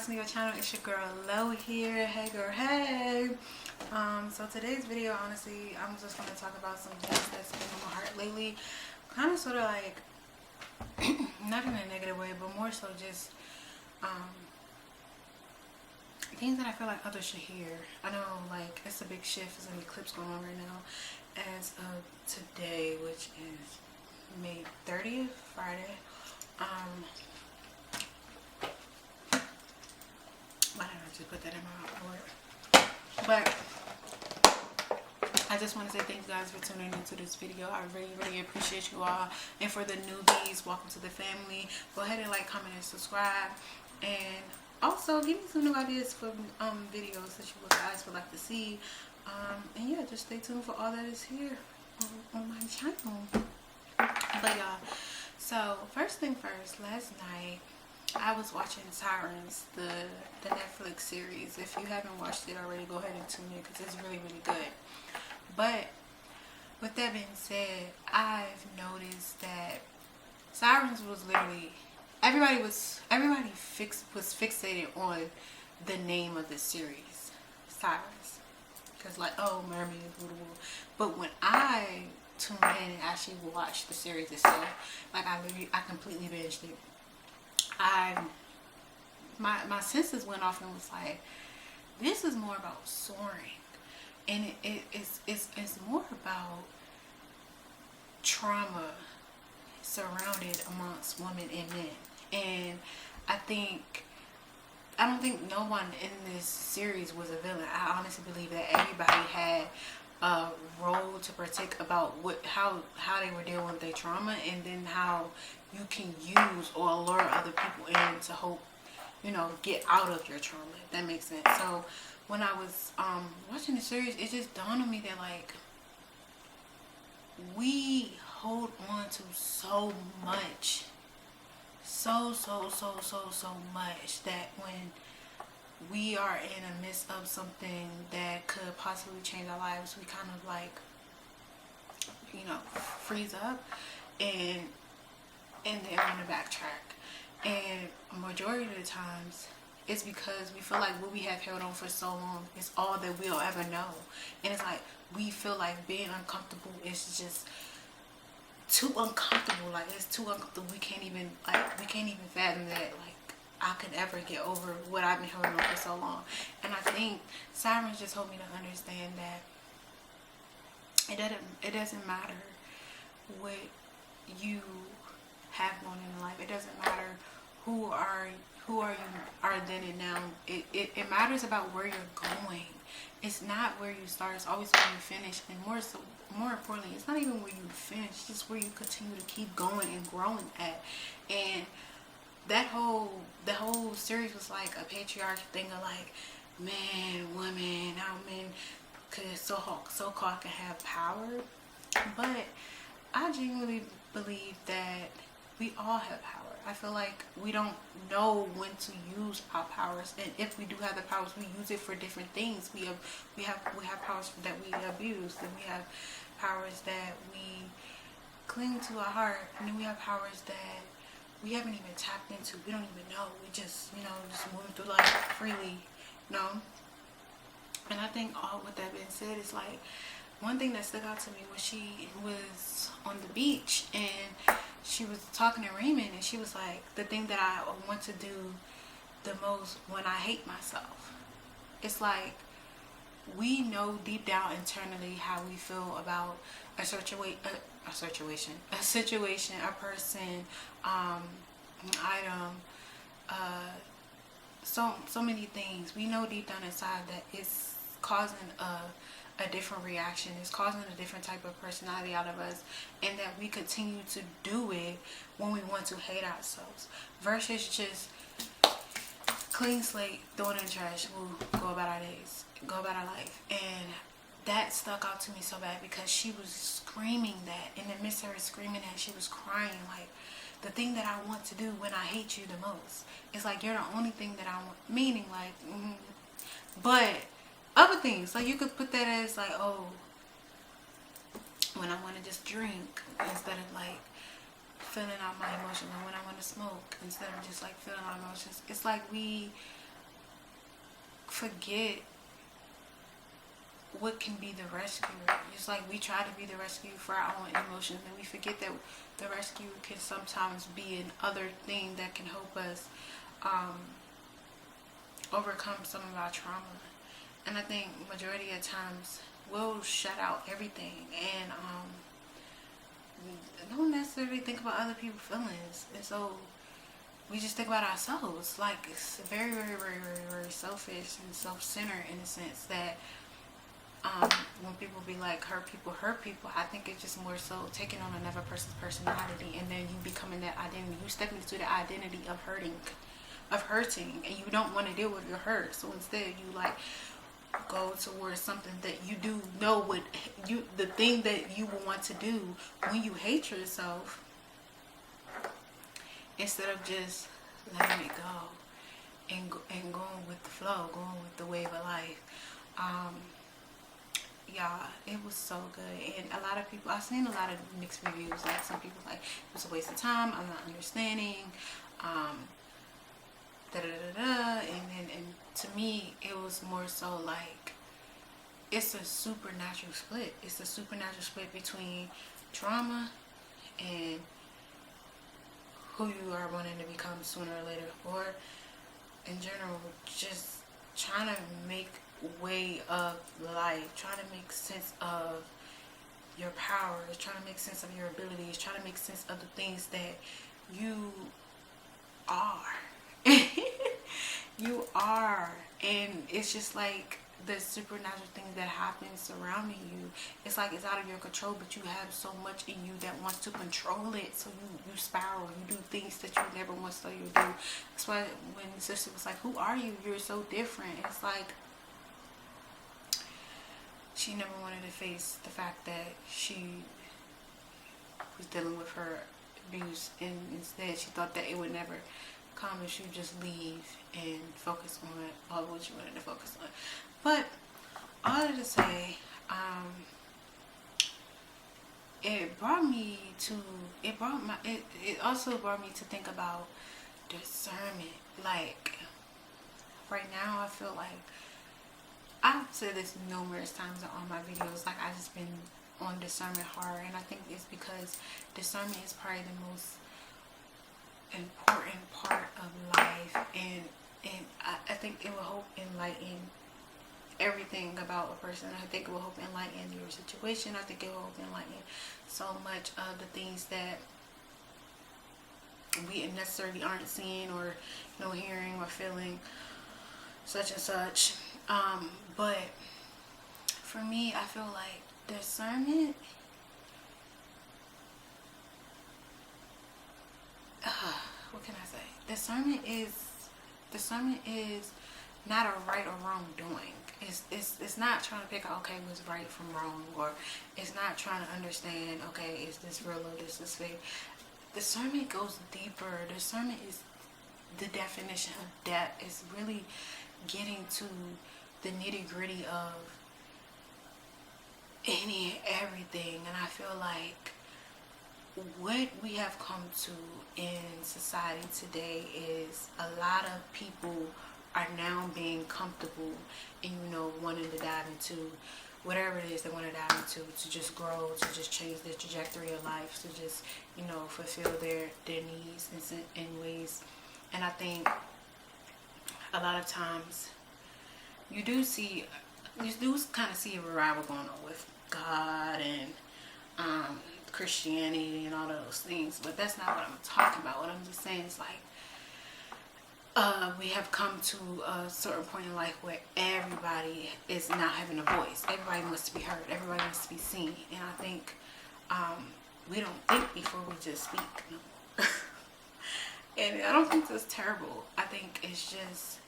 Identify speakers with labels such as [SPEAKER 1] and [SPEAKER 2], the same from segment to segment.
[SPEAKER 1] to your channel. It's your girl Lo here. Hey girl, hey. So today's video, honestly, I'm just going to talk about some things that's been on my heart lately. Kind of sort of like, not in a negative way, but more so just things that I feel like others should hear. I know like it's a big shift. There's an eclipse going on right now as of today, which is May 30th, Friday. Why didn't I just put that in my report? But I just want to say thank you guys for tuning into this video. I really appreciate you all. And for the newbies, welcome to the family. Go ahead and like, comment, and subscribe. And also give me some new ideas for videos that you guys would like to see. And yeah, just stay tuned for all that is here on my channel. But y'all, so first thing first, last night I was watching Sirens, the Netflix series. If you haven't watched it already, go ahead and tune in because it's really good. But with that being said, I've noticed that Sirens was literally everybody was fixated on the name of the series, Sirens, because like, oh, mermaids, woo. But when I tuned in and actually watched the series itself, like I completely binged it. My senses went off and was like, this is more about soaring, and it's more about trauma surrounded amongst women and men. And I don't think no one in this series was a villain. I honestly believe that everybody had a role to partake about how they were dealing with their trauma, and then how you can use or lure other people in to hope, get out of your trauma, if that makes sense. So when I was watching the series, it just dawned on me that like we hold on to so much, so much, that when we are in the midst of something that could possibly change our lives, we kind of like, freeze up and then want to backtrack. And majority of the times it's because we feel like what we have held on for so long is all that we'll ever know. And it's like we feel like being uncomfortable is just too uncomfortable. Like it's too uncomfortable. We can't even fathom that like I could ever get over what I've been holding on for so long. And I think Sirens just helped me to understand that it doesn't matter what you have going in life. It doesn't matter who are you then and now. It matters about where you're going. It's not where you start, it's always where you finish. And more importantly, it's not even where you finish, it's just where you continue to keep going and growing at. And the whole series was like a patriarchy thing of like, man, woman, how men could so-called can have power. But I genuinely believe that we all have power. I feel like we don't know when to use our powers, and if we do have the powers, we use it for different things. We have powers that we abuse, and we have powers that we cling to our heart, and then we have powers that we haven't even tapped into. We don't even know. We just just moving through life freely, And I think all with that being said, is like one thing that stuck out to me was she was on the beach and she was talking to Raymond, and she was like, the thing that I want to do the most when I hate myself. It's like we know deep down internally how we feel about a situation, a person, an item, so many things. We know deep down inside that it's causing a different reaction. It's causing a different type of personality out of us, and that we continue to do it when we want to hate ourselves, versus just clean slate, throw it in the trash, we'll go about our days, go about our life. And that stuck out to me so bad, because she was screaming that. In the midst of her screaming that, she was crying like, the thing that I want to do when I hate you the most, it's like you're the only thing that I want. Meaning like, but other things, like you could put that as like, oh, when I want to just drink instead of like feeling out my emotions, and when I want to smoke instead of just like feeling our emotions. It's like we forget what can be the rescuer. It's like we try to be the rescue for our own emotions, and we forget that the rescue can sometimes be an other thing that can help us overcome some of our trauma. And I think majority of times we'll shut out everything and don't necessarily think about other people's feelings, and so we just think about ourselves. Like, it's very, very, very, very, very selfish and self-centered in the sense that when people be like hurt people, I think it's just more so taking on another person's personality, and then you becoming that identity. You stepping into the identity of hurting, and you don't want to deal with your hurt. So instead, you like go towards something that you do know what you, the thing that you will want to do when you hate yourself, instead of just letting it go and going with the flow, going with the wave of life. Y'all, it was so good. And a lot of people, I've seen a lot of mixed reviews. Like, some people like, it was a waste of time, I'm not understanding, and to me it was more so like, it's a supernatural split. It's a supernatural split between trauma and who you are wanting to become sooner or later, or in general just trying to make way of life, trying to make sense of your powers, trying to make sense of your abilities, trying to make sense of the things that you are. You are. And it's just like the supernatural things that happen surrounding you. It's like it's out of your control, but you have so much in you that wants to control it. So you spiral, you do things that you never once thought you would do. That's why when the sister was like, who are you? You're so different. It's like she never wanted to face the fact that she was dealing with her abuse, and instead she thought that it would never come if she would just leave and focus on all what she wanted to focus on. But all to say, it also brought me to think about discernment. Like, right now I feel like, I've said this numerous times in all my videos, like, I just been on discernment hard, and I think it's because discernment is probably the most important part of life, and I think it will help enlighten everything about a person. I think it will help enlighten your situation. I think it will help enlighten so much of the things that we necessarily aren't seeing, or hearing or feeling such and such. But for me, I feel like discernment, what can I say? Discernment is not a right or wrong doing. It's not trying to pick out, okay, what's right from wrong, or it's not trying to understand, okay, is this real or this is fake. Discernment goes deeper. Discernment is the definition of depth. It's really getting to the nitty-gritty of any and everything. And I feel like what we have come to in society today is a lot of people are now being comfortable and wanting to dive into whatever it is they want to dive into, to just grow, to just change their trajectory of life, to just fulfill their needs in ways. And I think a lot of times you do kind of see a revival going on with God and Christianity and all those things, but that's not what I'm talking about. What I'm just saying is, like, we have come to a certain point in life where everybody is now having a voice. Everybody wants to be heard. Everybody wants to be seen. And I think we don't think before we just speak. And I don't think that's terrible. I think it's just,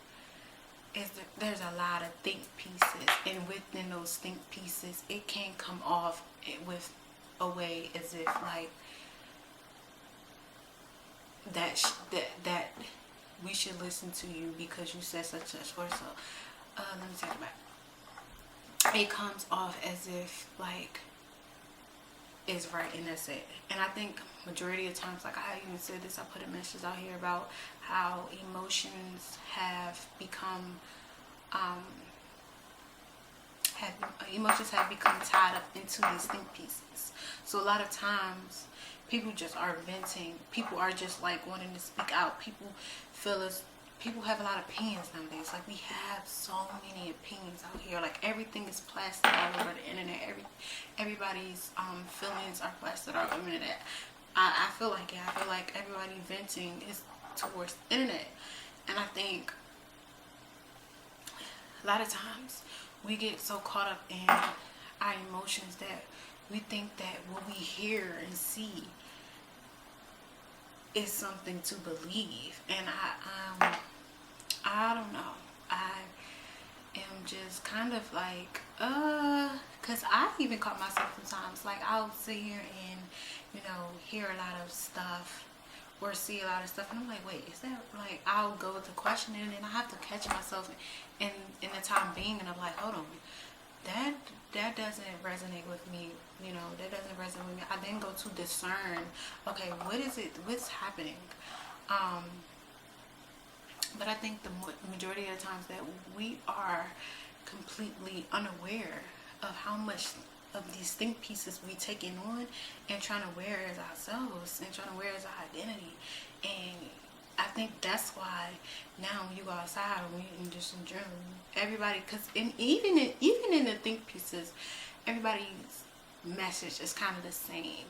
[SPEAKER 1] there's a lot of think pieces, and within those think pieces, it can come off with a way as if like that we should listen to you because you said such or so. Let me take it back. It comes off as if like it's right and that's it. And I think majority of times, like I even said this, I put a message out here about how emotions have become um, emotions have become tied up into these think pieces. So a lot of times people just are venting. People are just like wanting to speak out. People have a lot of opinions nowadays. Like, we have so many opinions out here. Like, everything is plastered all over the internet. Everybody's feelings are plastered all over the internet. I feel like everybody venting is towards the internet. And I think a lot of times we get so caught up in our emotions that we think that what we hear and see is something to believe. And I don't know. I am just kind of like, because I even caught myself sometimes. Like, I'll sit here and, hear a lot of stuff or see a lot of stuff, and I'm like, wait, is that, like, I'll go to questioning, and I have to catch myself in the time being, and I'm like, hold on, that doesn't resonate with me, that doesn't resonate with me. I then go to discern, okay, what's happening? But I think the majority of the times that we are completely unaware of how much of these think pieces we taking on and trying to wear as ourselves and trying to wear as our identity. And I think that's why now when you go outside, or when you just in general, everybody, because even in the think pieces, everybody's message is kind of the same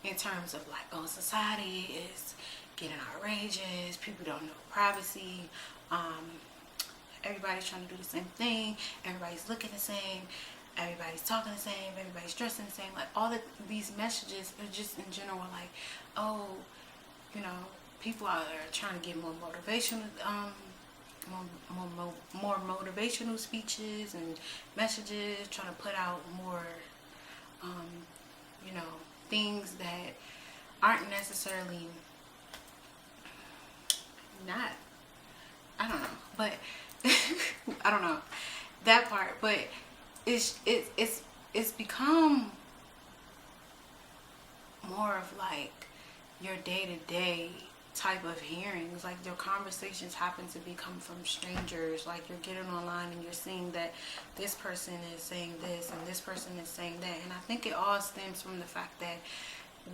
[SPEAKER 1] in terms of like, oh, society is getting outrageous, people don't know privacy, everybody's trying to do the same thing, everybody's looking the same, everybody's talking the same, everybody's dressing the same. Like, all of these messages are just in general like, oh, people are trying to get more motivational, more motivational speeches and messages, trying to put out more, things that aren't necessarily not, I don't know, but I don't know that part, but it's become more of like your day-to-day type of hearings. Like, your conversations happen to become from strangers. Like, you're getting online and you're seeing that this person is saying this and this person is saying that. And I think it all stems from the fact that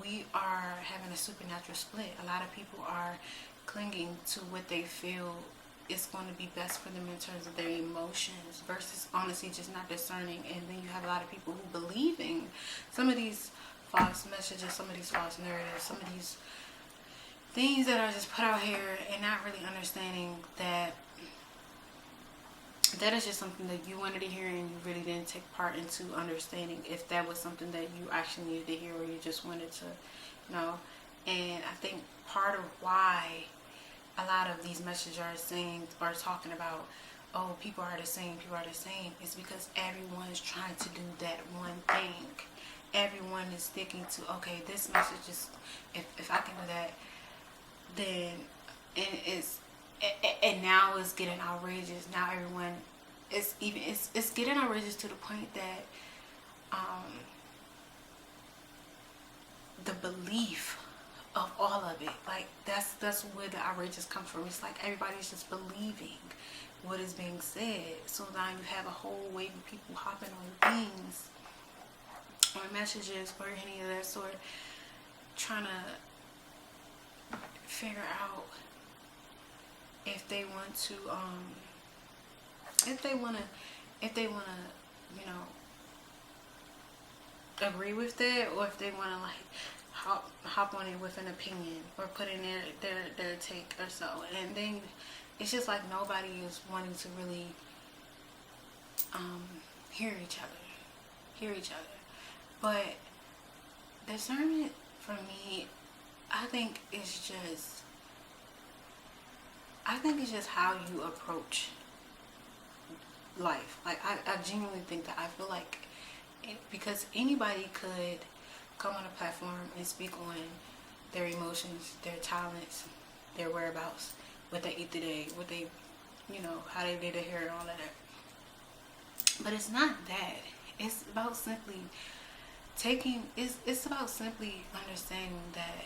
[SPEAKER 1] we are having a supernatural split. A lot of people are clinging to what they feel is going to be best for them in terms of their emotions, versus honestly just not discerning. And then you have a lot of people who believing some of these false messages, some of these false narratives, some of these things that are just put out here, and not really understanding that that is just something that you wanted to hear, and you really didn't take part into understanding if that was something that you actually needed to hear, or you just wanted to know. And I think part of why a lot of these messages are talking about, oh, people are the same, is because everyone's trying to do that one thing. Everyone is sticking to, okay, this message is, if I can do that, then, and now it's getting outrageous. Now everyone it's getting outrageous to the point that the belief of all of it, like, that's where the outrageous comes from. It's like everybody's just believing what is being said. So now you have a whole wave of people hopping on things, or messages, or any of that sort, trying to figure out if they want to agree with that, or if they want to like hop on it with an opinion, or put in their take or so. And then it's just like nobody is wanting to really hear each other. But discernment, for me, I think it's just how you approach life. Like, I genuinely think that, I feel like because anybody could come on a platform and speak on their emotions, their talents, their whereabouts, what they eat today, what they, how they did their hair and all of that. But it's not that. It's about simply it's about simply understanding that,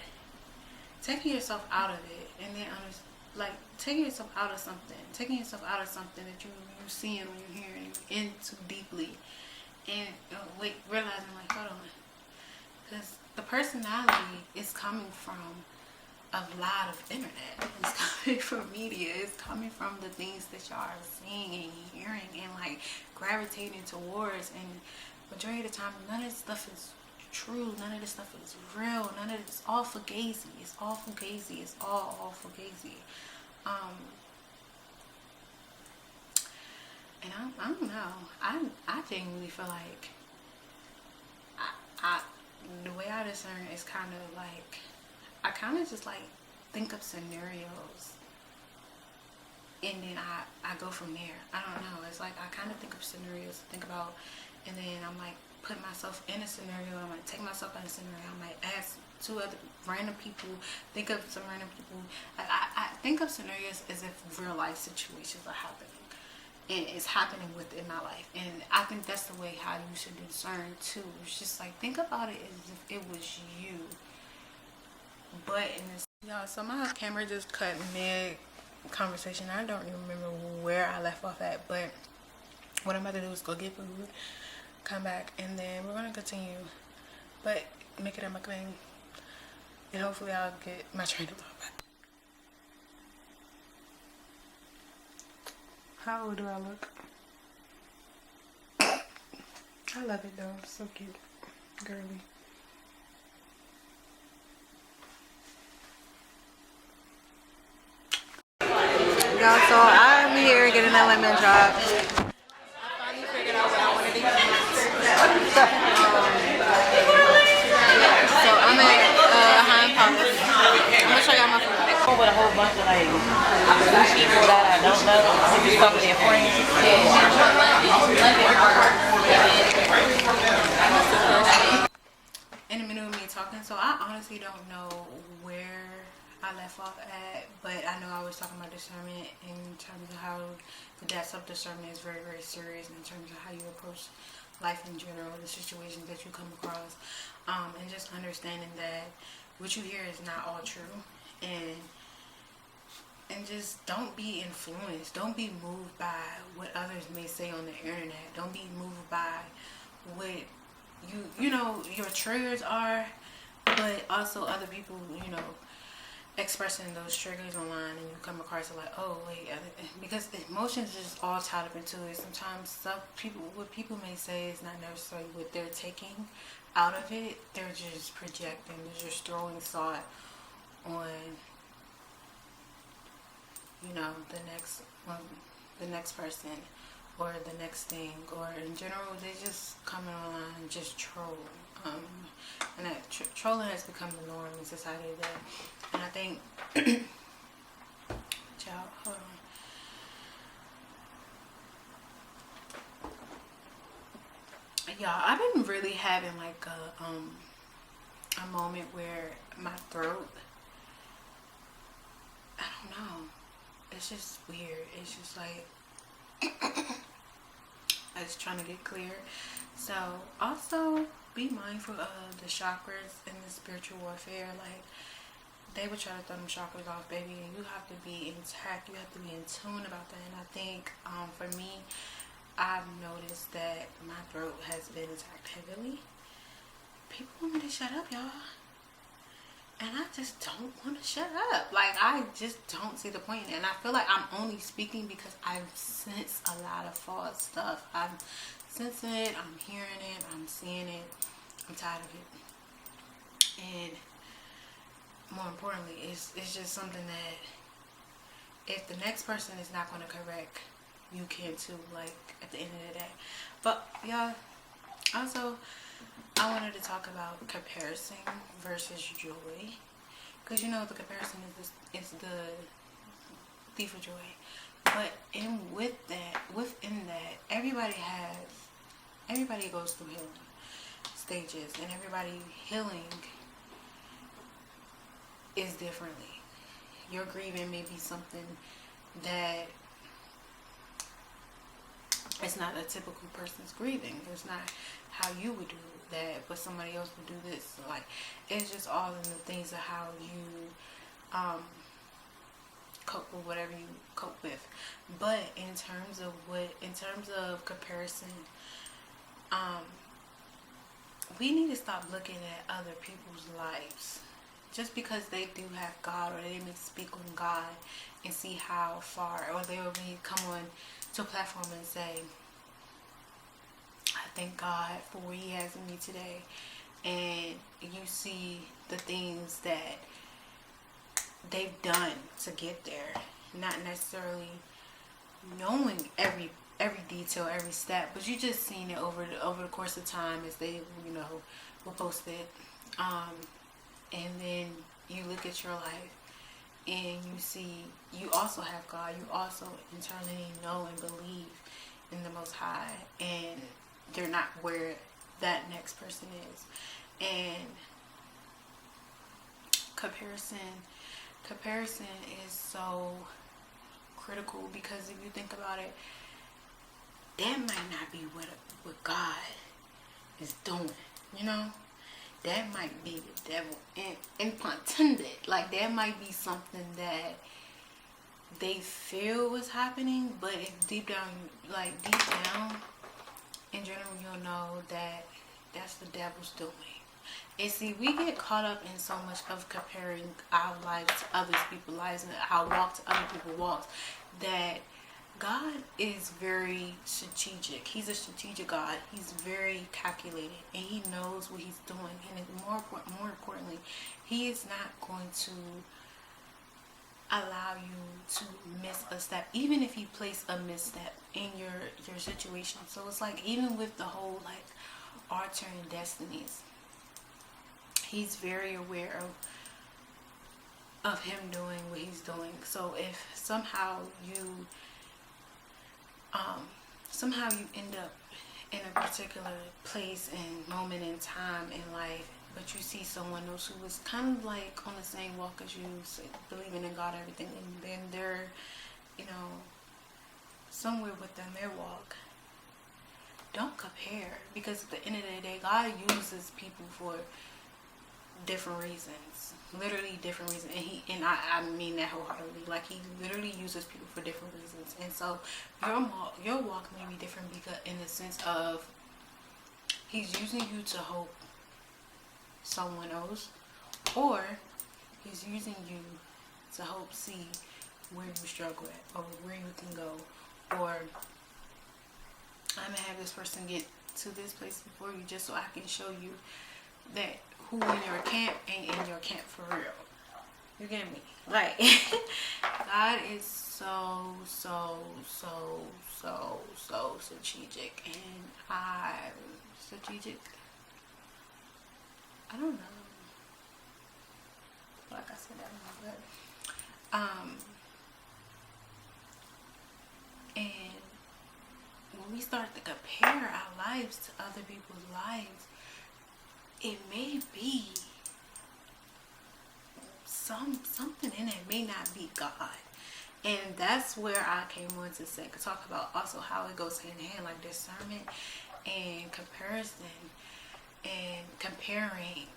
[SPEAKER 1] taking yourself out of it, and then like taking yourself out of something that you seeing when you're hearing into deeply, and wait, realizing like, hold on, because the personality is coming from a lot of internet. It's coming from media. It's coming from the things that y'all are seeing and hearing and like gravitating towards. And majority of the time, none of this stuff is true. None of this stuff is real. None of it's all fugazi. It's all fugazi. It's all fugazi. And I don't know. I genuinely feel like I the way I discern is kind of like, I kind of just like think of scenarios and then I go from there. I don't know. It's like I kind of think of scenarios to think about, and then I'm like put myself in a scenario. I might take myself in a scenario. I might ask two other random people, think of some random people. I think of scenarios as if real life situations are happening. And it's happening within my life, and I think that's the way how you should discern too. It's just like think about it as if it was you. But in this, y'all, so my camera just cut mid conversation. I don't even remember where I left off at, but what I'm about to do is go get food, come back, and then we're gonna continue. But make it a mukbang, and hopefully I'll get my train of thought back. How old do I look? I love it though. It's so cute. Girly. Y'all, so I'm here getting a lemon drop. I finally figured out what I wanted to eat. So I'm at High Palace. I'm gonna show y'all my food.
[SPEAKER 2] With a whole bunch of like people that I don't know, just some of their friends.
[SPEAKER 1] In the middle of me talking, so I honestly don't know where I left off at, but I know I was talking about discernment in terms of how the depths of discernment is very, very serious in terms of how you approach life in general, the situations that you come across, and just understanding that what you hear is not all true, and just don't be influenced. Don't be moved by what others may say on the internet. Don't be moved by what you know your triggers are, but also other people, expressing those triggers online, and you come across it like, oh wait, because emotions is all tied up into it. Sometimes what people may say is not necessarily what they're taking out of it. They're just projecting. They're just throwing thought on the next person or the next thing, or in general they just come online and just troll, and that trolling has become the norm in society today. And I think child, hold on, y'all, I've been really having like a moment where my throat, I don't know, it's just weird. It's just like I was trying to get clear. So also be mindful of the chakras in the spiritual warfare. Like they would try to throw them chakras off, baby, and you have to be intact. You have to be in tune about that. And I think for me, I've noticed that my throat has been attacked heavily. People want me to shut up, y'all. And I just don't want to shut up. Like, I just don't see the point. And I feel like I'm only speaking because I've sensed a lot of false stuff. I'm sensing it. I'm hearing it. I'm seeing it. I'm tired of it. And more importantly, it's just something that if the next person is not going to correct, you can too, like, at the end of the day. But, y'all, also, I wanted to talk about comparison versus joy, because the comparison is the thief of joy. But within that, everybody goes through healing stages, and everybody healing is differently. Your grieving may be something that it's not a typical person's grieving. It's not how you would do that, but somebody else would do this. Like, it's just all in the things of how you cope with whatever you cope with. But in terms of comparison, we need to stop looking at other people's lives just because they do have God, or they may speak on God and see how far, or they will come on to a platform and say, I thank God for where He has me today. And you see the things that they've done to get there, not necessarily knowing every detail, every step, but you just seen it over the course of time as they, were posted. And then you look at your life and you see you also have God. You also internally know and believe in the Most High, and they're not where that next person is. And comparison is so critical, because if you think about it, that might not be what God is doing, that might be the devil intended. Like, that might be something that they feel was happening, but if deep down in general, you'll know that that's the devil's doing. And see, we get caught up in so much of comparing our lives to other people's lives and our walk to other people's walks, that God is very strategic. He's a strategic God. He's very calculated, and He knows what He's doing. And more importantly, He is not going to allow you to miss a step, even if He placed a misstep in your situation. So it's like, even with the whole altering destinies, He's very aware of Him doing what He's doing. So if somehow you end up in a particular place and moment in time in life, but you see someone else who was kind of like on the same walk as you, believing in God, everything, and then they're, somewhere within their walk, don't compare, because at the end of the day, God uses people for different reasons, literally different reasons, and I mean that wholeheartedly. Like, He literally uses people for different reasons. And so your walk may be different, because in the sense of He's using you to help someone else, or He's using you to help see where you struggle at, or where you can go, or I'm gonna have this person get to this place before you, just so I can show you that who in your camp ain't in your camp for real. You get me? Like, God is so strategic, and strategic. I don't know. Like I said, I don't know, but and when we start to compare our lives to other people's lives, it may be something in it may not be God. And that's where I came on to talk about also how it goes hand in hand, like discernment and comparison, and comparing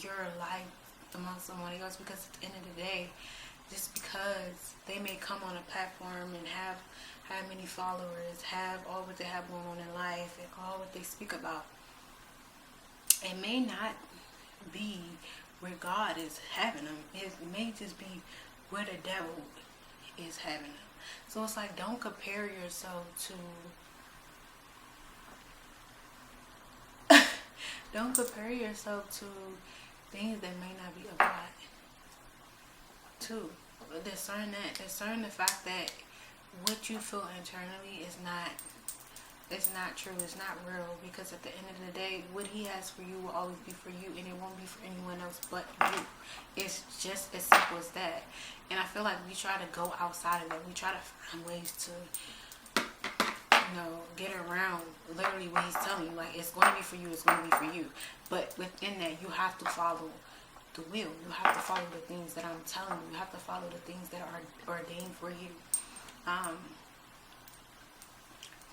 [SPEAKER 1] your life among someone else. Because at the end of the day, just because they may come on a platform and have many followers, have all what they have going on in life, and all what they speak about, it may not be where God is having them. It may just be where the devil is having them. So it's like, don't compare yourself to don't compare yourself to things that may not be of God. Too, discern the fact that what you feel internally is not true, it's not real, because at the end of the day, what He has for you will always be for you, and it won't be for anyone else but you. It's just as simple as that. And I feel like we try to go outside of that. We try to find ways to get around literally what He's telling you. Like, it's going to be for you, it's going to be for you. But within that, you have to follow the will. You have to follow the things that I'm telling you. You have to follow the things that are ordained for you.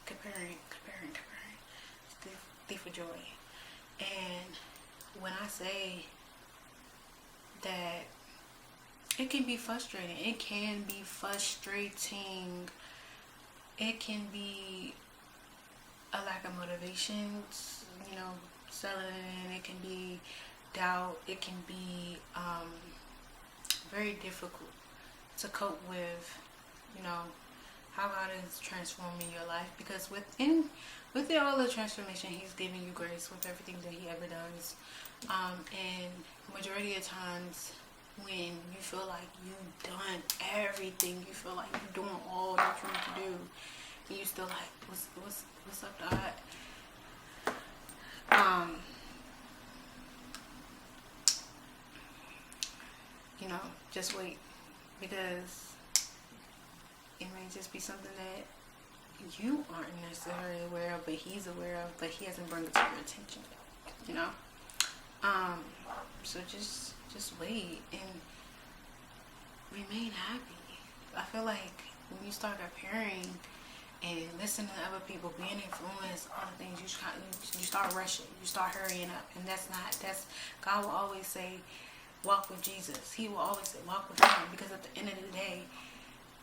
[SPEAKER 1] Comparing, thief of joy. And when I say that it can be frustrating. It can be frustrating. It can be a lack of motivation, you know, selling. It can be doubt. It can be very difficult to cope with, you know, how God is transforming your life, because within all the transformation, He's giving you grace with everything that He ever does. And majority of times when you feel like you've done everything, you feel like you're doing all that you need to do, and you still like, what's up, God? You know, just wait, because it may just be something that you aren't necessarily aware of, but He's aware of, but He hasn't brought it to your attention, you know. So just wait and remain happy. I feel like when you start comparing and listening to other people, being influenced, all the things, you start rushing, you start hurrying up, and that's God will always say, walk with Jesus. He will always say, walk with Him, because at the end of the day,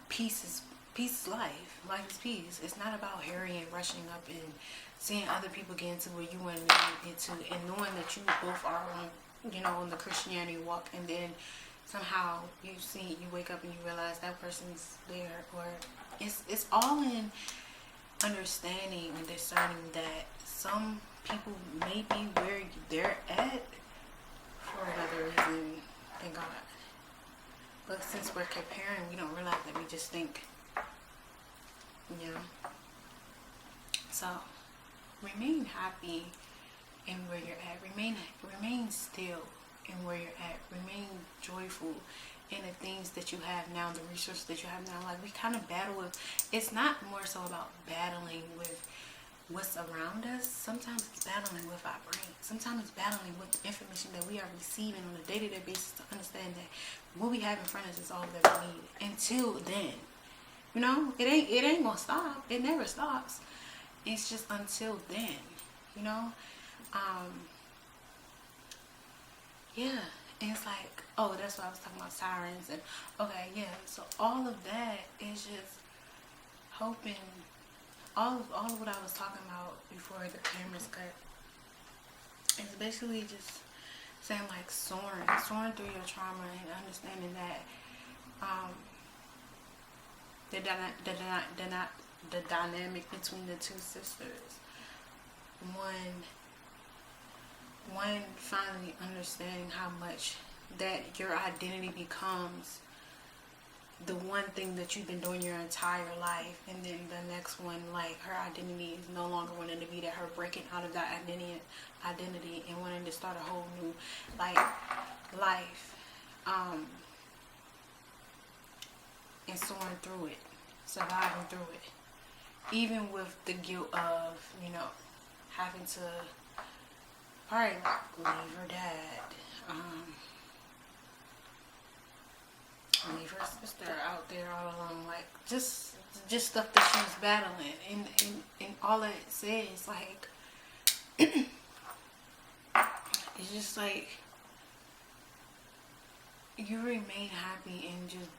[SPEAKER 1] peace is life. Life is peace. It's not about hurrying, rushing up, and seeing other people get into where you want to get to, and knowing that you both are on, you know, on the Christianity walk, and then somehow you wake up and you realize that person's there, or it's all in understanding and discerning that some people may be where they're at for another reason than God. But since we're comparing, we don't realize that. We just think, you know. So remain happy in where you're at. Remain still in where you're at. Remain joyful in the things that you have now, the resources that you have now. Like, we kind of battle with, it's not more so about battling with what's around us. Sometimes it's battling with our brain. Sometimes it's battling with the information that we are receiving on a day-to-day basis to understand that what we have in front of us is all that we need. Until then, you know, it ain't gonna stop. It never stops. It's just until then, you know. Yeah, and it's like, oh, that's why I was talking about sirens, and okay, yeah. So all of that is just hoping. All of what I was talking about before the cameras cut is basically just saying, like, soaring through your trauma, and understanding that the dynamic between the two sisters. One finally understanding how much that your identity becomes the one thing that you've been doing your entire life, and then the next one, like, her identity is no longer wanting to be that, her breaking out of that identity and wanting to start a whole new, like, life, and soaring through it, surviving through it, even with the guilt of, you know, having to probably leave her dad, leave her sister out there all alone, like, just stuff that she was battling, and all it says, like, it's just like, you remain happy and just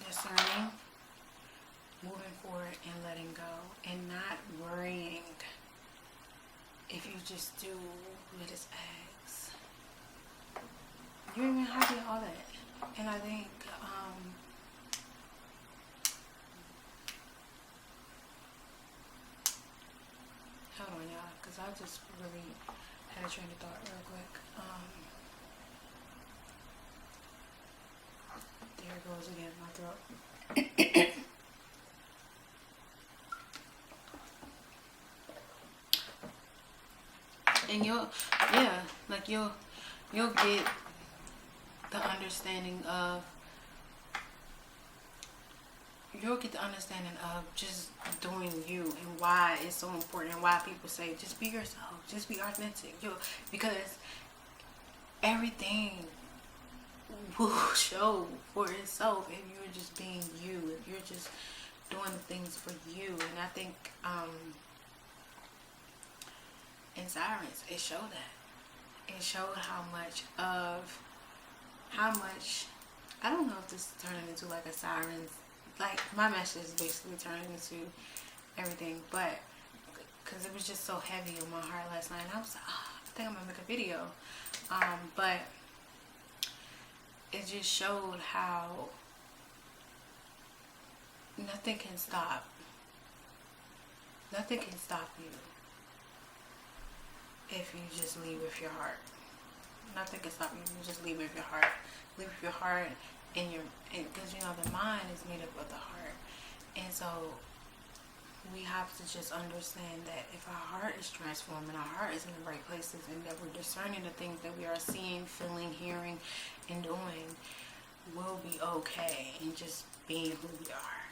[SPEAKER 1] discerning, moving forward and letting go, and not worrying if you just do what is asked. You remain happy and all that. And I think hold on, y'all, because I just really had a train of thought real quick. There it goes again, my throat. And you'll get the understanding of just doing you, and why it's so important, and why people say just be yourself, just be authentic. Because everything will show for itself if you're just being you, if you're just doing things for you. And I think in Sirens, it showed that. It showed how much I don't know if this is turning into like a sirens, like my message is basically turning into everything, but because it was just so heavy on my heart last night, and I was like, oh, I think I'm gonna make a video. But it just showed how nothing can stop you if you just leave with your heart. Nothing can stop you. You just leave with your heart. Leave with your heart and because you know the mind is made up of the heart, and so we have to just understand that if our heart is transformed and our heart is in the right places, and that we're discerning the things that we are seeing, feeling, hearing, and doing, we'll be okay in just being who we are.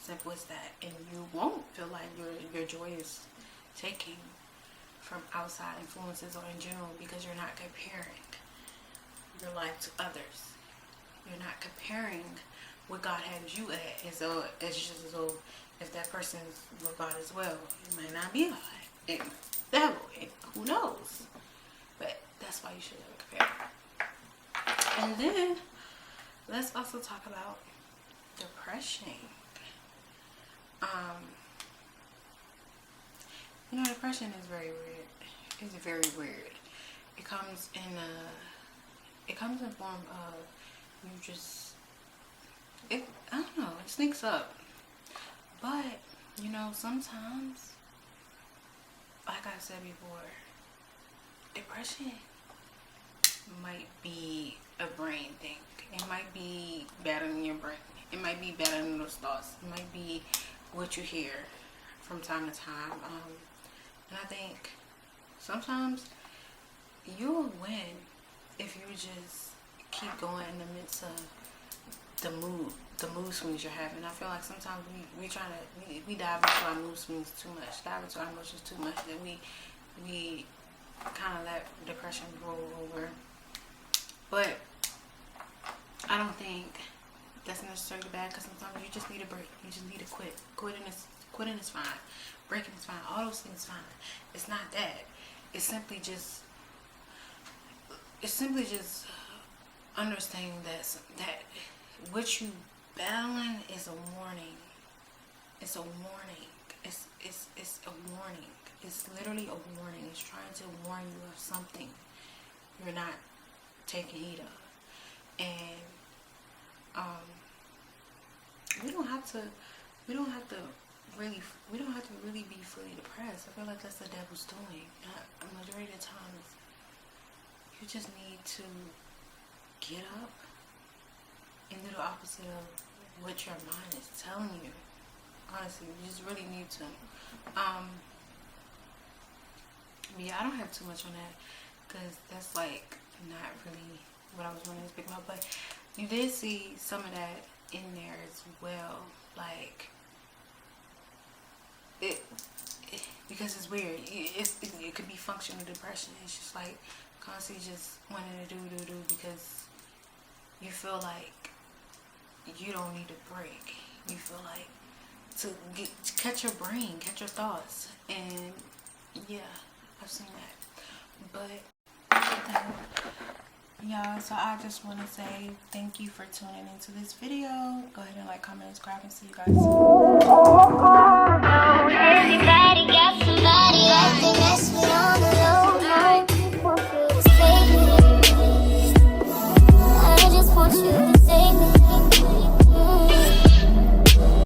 [SPEAKER 1] Simple as that. And you won't feel like your joy is taking from outside influences or in general, because you're not comparing your life to others. You're not comparing what God has you at as though it's just as though if that person's with God as well. It might not be God. It devil. Who knows? But that's why you should never compare. And then let's also talk about depression. You know, depression is very weird. It's very weird. It comes in form of you just, I don't know, it sneaks up. But, you know, sometimes, like I said before, depression might be a brain thing. It might be battling your brain. It might be battling those thoughts. It might be what you hear from time to time. And I think sometimes you'll win if you just keep going in the midst of the mood swings you're having. I feel like sometimes we dive into our mood swings too much, dive into our emotions too much, that we kind of let depression roll over. But I don't think that's necessarily bad, because sometimes you just need a break. You just need to quit. Quitting is fine. Breaking is fine. All those things fine. It's not that. It's simply just understanding that what you battling is a warning. It's a warning. It's a warning. It's literally a warning. It's trying to warn you of something you're not taking heed of. And we don't have to really be fully depressed. I feel like that's the devil's doing. A majority of the times, you just need to get up and do the opposite of what your mind is telling you. Honestly, you just really need to. Yeah, I don't have too much on that, because that's like not really what I was wanting to speak about. But you did see some of that in there as well, like it because it's weird. It could be functional depression. It's just like constantly just wanting to do because you feel like you don't need a break. You feel like to catch your brain, catch your thoughts, and yeah, I've seen that. But y'all, so I just want to say thank you for tuning into this video. Go ahead and like, comment, subscribe, and see you guys soon.